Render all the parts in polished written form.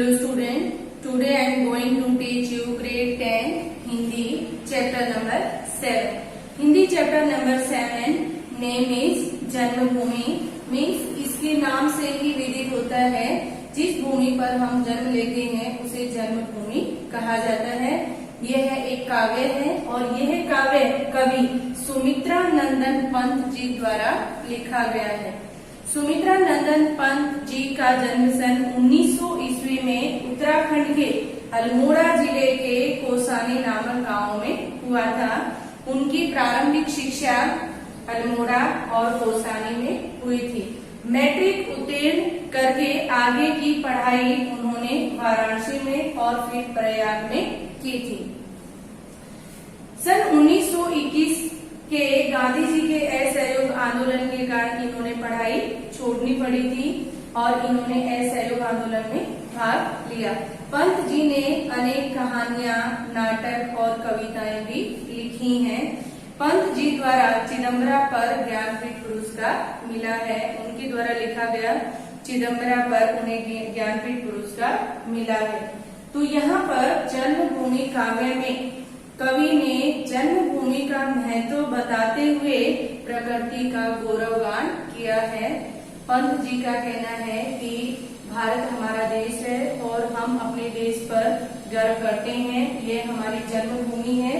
Hello student, today I am going to teach you grade 10 Hindi chapter number 7. Hindi chapter number 7 name is Janmabhoomi means इसके नाम से ही विदित होता है जिस भूमि पर हम जन्म लेते हैं उसे जन्मभूमि कहा जाता है। यह एक काव्य है और यह काव्य कवि सुमित्रा नंदन पंत जी द्वारा लिखा गया है। सुमित्रा नंदन पंत जी का जन्म सन 1900 ईस्वी में उत्तराखंड के अल्मोड़ा जिले के कोसानी नामक गांव में हुआ था। उनकी प्रारंभिक शिक्षा अल्मोड़ा और कोसानी में हुई थी। मैट्रिक उत्तीर्ण करके आगे की पढ़ाई उन्होंने वाराणसी में और फिर प्रयाग में की थी। सन 1921 के गांधी जी के असहयोग आंदोलन के कारण इन्होंने पढ़ाई छोड़नी पड़ी थी और इन्होंने असहयोग आंदोलन में भाग लिया। पंत जी ने अनेक कहानियां, नाटक और कविताएं भी लिखी हैं। पंत जी द्वारा चिदम्बरा पर ज्ञानपीठ पुरस्कार मिला है। उनके द्वारा लिखा गया चिदम्बरा पर उन्हें ज्ञानपीठ पुरस्कार मिला है। तो यहाँ पर जन्मभूमि काव्य में कवि ने जन्मभूमि का महत्व बताते हुए प्रकृति का गौरवगान किया है। पंत जी का कहना है कि भारत हमारा देश है और हम अपने देश पर गर्व करते हैं। ये हमारी जन्मभूमि है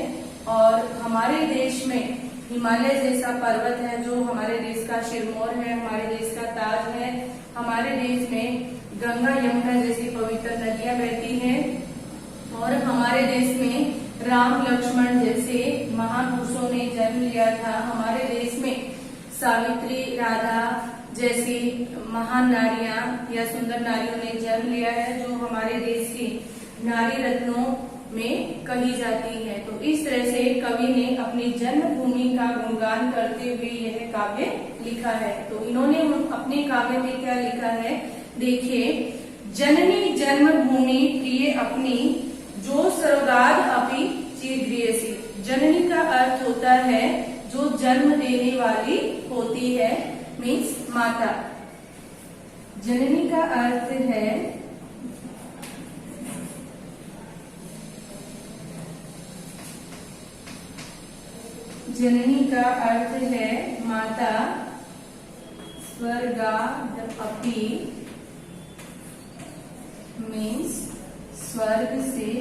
और हमारे देश में हिमालय जैसा पर्वत है जो हमारे देश का सिरमौर है, हमारे देश का ताज है। हमारे देश में गंगा यमुना जैसी पवित्र नदियां बहती हैं और हमारे देश में राम लक्ष्मण जैसे महापुरुषों ने जन्म लिया था। हमारे देश में सावित्री, राधा जैसी महान नारियां या सुंदर नारियों ने जन्म लिया है जो हमारे देश की नारी रत्नों में कही जाती है। तो इस तरह से कवि ने अपनी जन्मभूमि का गुणगान करते हुए यह काव्य लिखा है। तो इन्होंने अपने काव्य में क्या लिखा है देखिए। जननी जन्मभूमि प्रिय अपनी जो सर्वगाद अपि चिरगृहसी। जननी का अर्थ होता है जो जन्म देने वाली होती है, मीन्स माता। जननी का अर्थ है जननी का अर्थ है माता। स्वर्गाद अपि मीन्स स्वर्ग से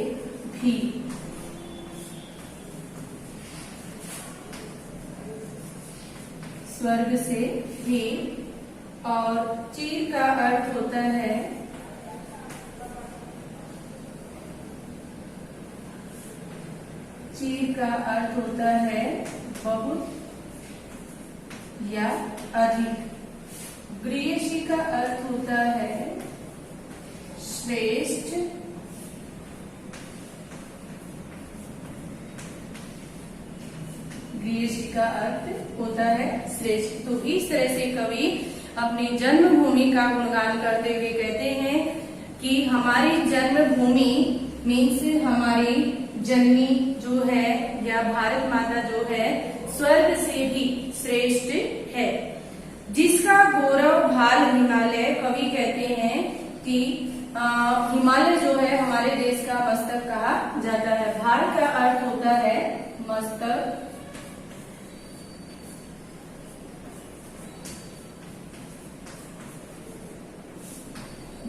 भी। स्वर्ग से भी। और चिर का अर्थ होता है चिर का अर्थ होता है बहुत या अधिक। गृहसी का अर्थ होता है श्रेष्ठ। गृहसी का अर्थ होता है श्रेष्ठ। तो इस तरह से कवि अपनी जन्मभूमि का गुणगान करते हुए कहते हैं कि हमारी जन्मभूमि मीन्स हमारी जननी जो है या भारत माता जो है स्वर्ग से भी श्रेष्ठ है, जिसका गौरव भाल हिमालय। कवि कहते हैं कि हिमालय जो है हमारे देश का मस्तक कहा जाता है। भाल का अर्थ होता है मस्तक।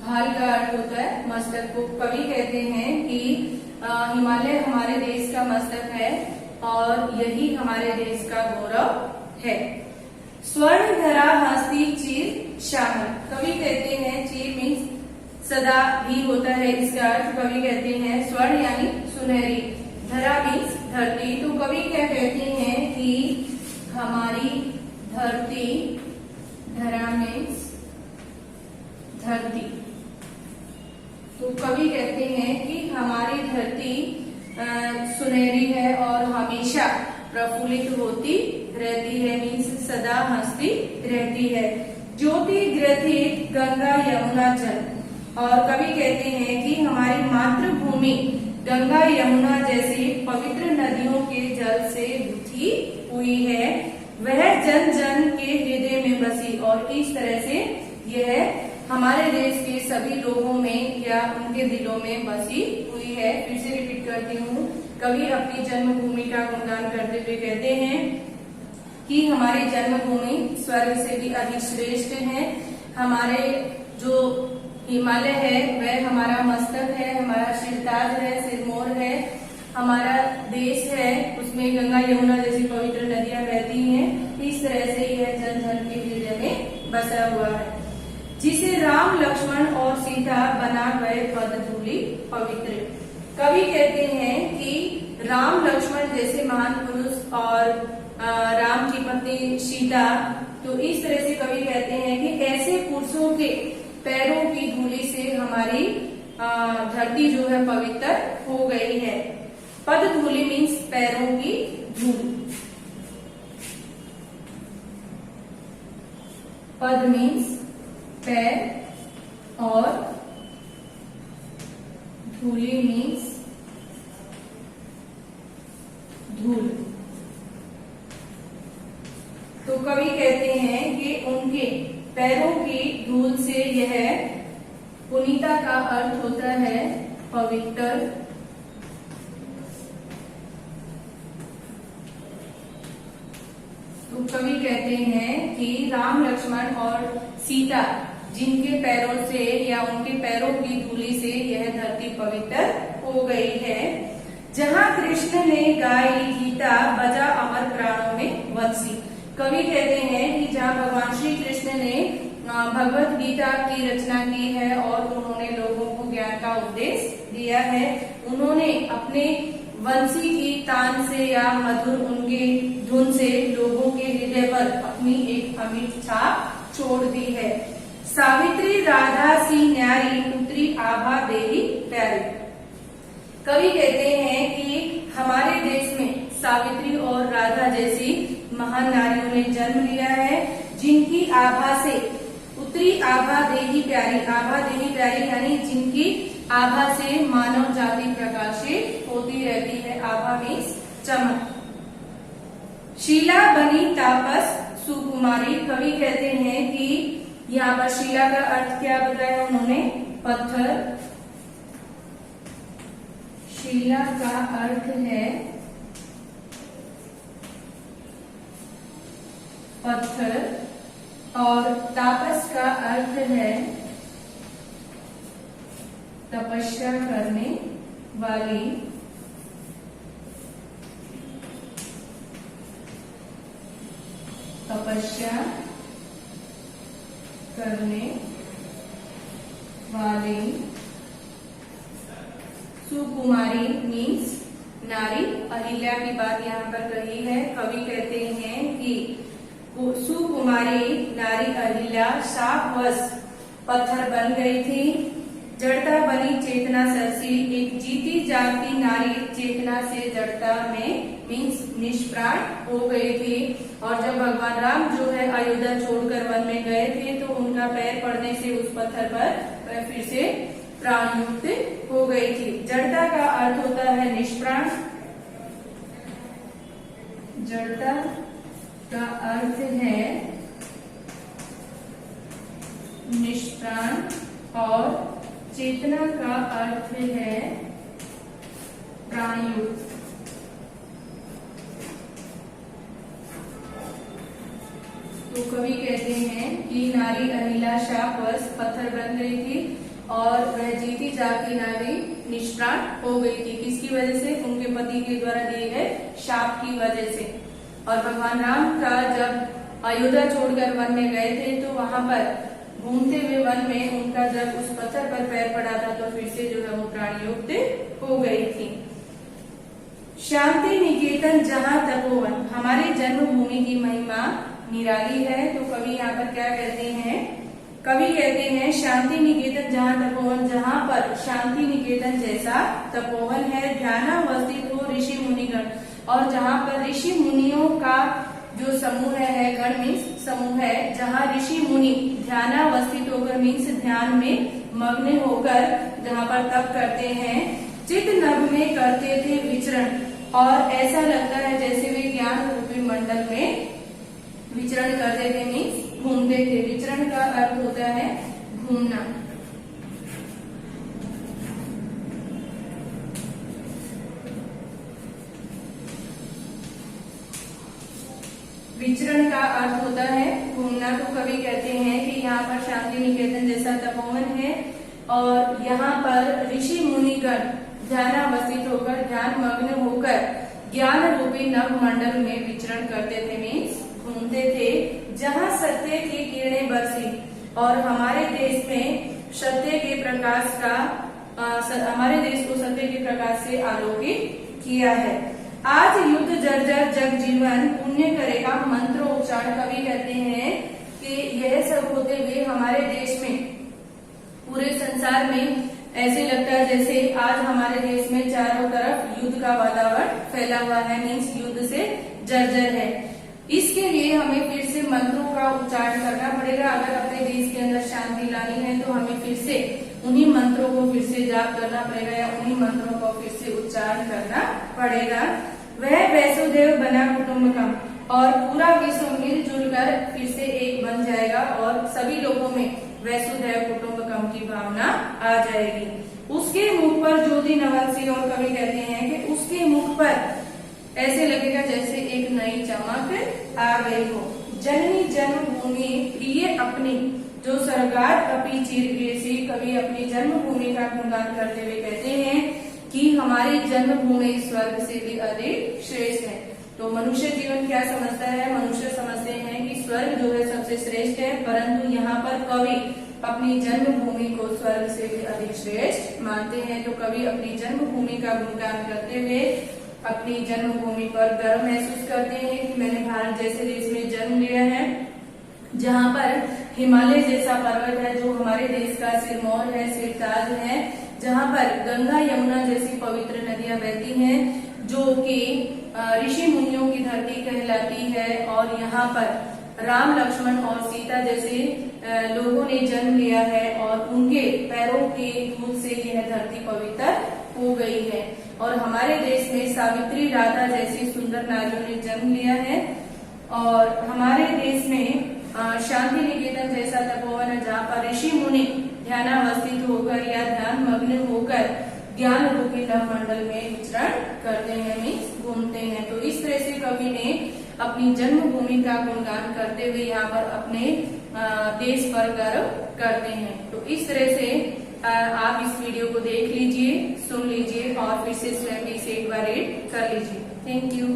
भाल का अर्थ होता है मस्तक को। कवि कहते हैं कि हिमालय हमारे देश का मस्तक है और यही हमारे देश का गौरव है। स्वर्ण धरा हस्ती चिर शाही। कवि कहते हैं चिर मीन्स सदा भी होता है, इसका अर्थ कवि कहते हैं स्वर्ण यानी सुनहरी, धरा मीन्स धरती। तो कवि क्या कहते हैं कि हमारी धरती, धरा मीन्स धरती। तो कवि कहते हैं कि हमारी धरती सुनहरी है और हमेशा प्रफुल्लित होती रहती है, मीन्स सदा हंसती रहती है। ज्योति ग्रथित गंगा यमुना जल। और कवि कहते हैं कि हमारी मातृभूमि गंगा यमुना जैसी पवित्र नदियों के जल से गुथी हुई है। वह जन जन के हृदय में बसी। और इस तरह से यह हमारे देश के सभी लोगों में या उनके दिलों में बसी हुई है। फिर से रिपीट करती हूँ, कवि अपनी जन्मभूमि का गुणगान करते हुए कहते हैं कि हमारी जन्मभूमि स्वर्ग से भी अधिक श्रेष्ठ है। हमारे जो हिमालय है वह हमारा मस्तक है, हमारा सिरताज है, सिरमौर है, हमारा देश है, उसमें गंगा यमुना जैसी पवित्र नदियां बहती हैं। इस तरह से यह जन जन के हृदय में बसा हुआ है, जिसे राम लक्ष्मण और सीता बना गए पद धूलि पवित्र। कवि कहते हैं कि राम लक्ष्मण जैसे महान पुरुष और राम की पत्नी सीता, तो इस तरह से कवि कहते हैं कि ऐसे पुरुषों के पैरों की धूलि से हमारी धरती जो है पवित्र हो गई है। पद धूलि मीन्स पैरों की धूल, पद मीन्स पैर और धूलि मीन्स धूल। तो कवि कहते हैं कि उनके पैरों की धूल से यह पुनीता का अर्थ होता है पवित्र। तो कवि कहते हैं कि राम लक्ष्मण और सीता जिनके पैरों से या उनके पैरों की धूलि से यह धरती पवित्र हो गई है। जहाँ कृष्ण ने गाई गीता बजा अमर प्राणों में वंशी। कवि कहते हैं कि जहाँ भगवान श्री कृष्ण ने भगवत गीता की रचना की है और उन्होंने लोगों को ज्ञान का उपदेश दिया है, उन्होंने अपने वंशी की तान से या मधुर उनके धुन से लोगों के हृदय पर अपनी एक अमिट छाप छोड़ दी है। सावित्री राधा सी न्यारी पुत्री आभा देवी प्यारी। कवि कहते हैं कि हमारे देश में सावित्री और राधा जैसी महान नारियों ने जन्म लिया है, जिनकी आभा से पुत्री आभा देवी प्यारी। आभा देवी प्यारी यानी जिनकी आभा से मानव जाति प्रकाशित होती रहती है। आभा मीन्स चमक। शीला बनी तापस सुकुमारी। कवि कहते हैं कि यहाँ पर शीला का अर्थ क्या बताया उन्होंने? पत्थर। शीला का अर्थ है पत्थर और तापस का अर्थ है तपस्या करने वाली। तपस्या करने वाली सुकुमारी मीन्स नारी। अहिल्या की बात यहाँ पर कही है। कवि कहते हैं कि सुकुमारी नारी अहिल्या शापवश पत्थर बन गई थी। जड़ता बनी चेतना सरसी। एक जीती जागती नारी चेतना से जड़ता में मीन्स निष्प्राण हो गई थी। और जब भगवान राम जो है अयोध्या छोड़कर वन में गए थे तो उनका पैर पड़ने से उस पत्थर पर फिर से प्राण युक्त हो गई थी। जड़ता का अर्थ होता है निष्प्राण। जड़ता का अर्थ है निष्प्राण और चेतना का अर्थ है प्राणयुक्त। तो कवि कहते हैं कि नारी अहिल्या शापवश पत्थर बन गई थी और वह जीती जागती नारी निष्प्राण हो गई थी। किसकी वजह से? उनके पति के द्वारा दिए गए शाप की वजह से। और भगवान राम का जब अयोध्या छोड़कर वन में गए थे तो वहां पर घूमते हुए वन में उनका जब उस पत्थर पर पैर पड़ा था तो फिर से जो है वो प्राणयुक्त हो गई थी। शांति निकेतन जहाँ तपोवन। हमारी जन्मभूमि की महिमा निराली है। तो कवि यहाँ पर क्या कहते हैं? कवि कहते हैं शांति निकेतन जहाँ तपोवन, जहाँ पर शांति निकेतन जैसा तपोवन है, ध्यानावस्थित हो ऋषि मुनिगण, और जहाँ पर ऋषि मुनियों का जो समूह है, गण मीन्स समूह है, जहाँ ऋषि मुनि ध्यानावस्थित होकर मीन्स ध्यान में मग्न होकर जहाँ पर तप करते हैं। चित नभ में करते थे विचरण, और ऐसा लगता है जैसे वे ज्ञान रूपी मंडल में विचरण करते थे मीन्स घूमते थे। विचरण का अर्थ होता है घूमना। विचरण का अर्थ होता है घूमना। तो कवि कहते हैं कि यहाँ पर शांति निकेतन जैसा तपोवन है और यहाँ पर ऋषि मुनिगण ध्यानावस्थित होकर, ध्यान मग्न होकर ज्ञान रूपी नव मंडल में विचरण करते थे, मीन्स घूमते थे, जहाँ सत्य की किरणें बरसी और हमारे देश में सत्य के प्रकाश का हमारे देश को सत्य के प्रकाश से आलोकित किया है। आज युद्ध जर्जर जग जीवन पुण्य करेगा मंत्रोच्चार। कवि कहते हैं कि यह सब होते हुए हमारे देश में, पूरे संसार में ऐसे लगता है जैसे आज हमारे देश में चारों तरफ युद्ध का वातावरण फैला हुआ है, मीन्स युद्ध से जर्जर है। इसके लिए हमें फिर से मंत्रों का उच्चारण करना पड़ेगा। अगर अपने देश के अंदर शांति लानी है तो हमें फिर से उन्हीं मंत्रों को फिर से जाप करना पड़ेगा या उन्हीं मंत्रों को फिर से उच्चारण करना पड़ेगा। वह वैसुदेव बना कुटुंबकम और पूरा विश्व मिलजुल कर फिर से एक बन जाएगा और सभी लोगों में वैसुदेव कुटुंबकम की भावना आ जाएगी। उसके मुख पर ज्योति नवल और कवि कहते हैं कि उसके मुख पर ऐसे लगेगा जैसे एक नई चमक आ गई हो। जननी जन्मभूमि प्रिय अपनी जो सरगार कपि चीर ग्रेसी। कवि अपनी जन्मभूमि का गुणगान करते हुए कहते हैं कि हमारी जन्मभूमि स्वर्ग से भी अधिक श्रेष्ठ है। तो मनुष्य जीवन क्या समझता है? मनुष्य समझते हैं कि स्वर्ग जो है सबसे श्रेष्ठ है, परंतु यहाँ पर कवि अपनी जन्मभूमि को स्वर्ग से भी अधिक श्रेष्ठ मानते हैं। तो कवि अपनी जन्मभूमि का गुणगान करते हुए अपनी जन्मभूमि पर गर्व महसूस करते हैं कि मैंने भारत जैसे देश में जन्म लिया है, जहाँ पर हिमालय जैसा पर्वत है जो हमारे देश का सिरमौर है, सिरताज है, जहाँ पर गंगा यमुना जैसी पवित्र नदियां बहती हैं, जो कि ऋषि मुनियों की धरती कहलाती है। और यहाँ पर राम लक्ष्मण और सीता जैसे लोगों ने जन्म लिया है और उनके पैरों के दूध से यह धरती पवित्र हो गई है। और हमारे देश में सावित्री राधा जैसी सुंदर नारियों ने जन्म लिया है। और हमारे देश में शांति निकेतन जैसा तपोवन है जहाँ पर ऋषि मुनि ध्यानावस्थित होकर या ध्यान मग्न होकर ज्ञान रूपी नव मंडल में विचरण करते हैं, मीन्स घूमते हैं। तो इस तरह से कवि ने अपनी जन्मभूमि का गुणगान करते हुए यहाँ पर अपने देश पर गर्व करते हैं। तो इस तरह से आप इस वीडियो को देख लीजिए, सुन लीजिए और फिर से स्वयं भी इसे एक बार रीड कर लीजिए। Thank you.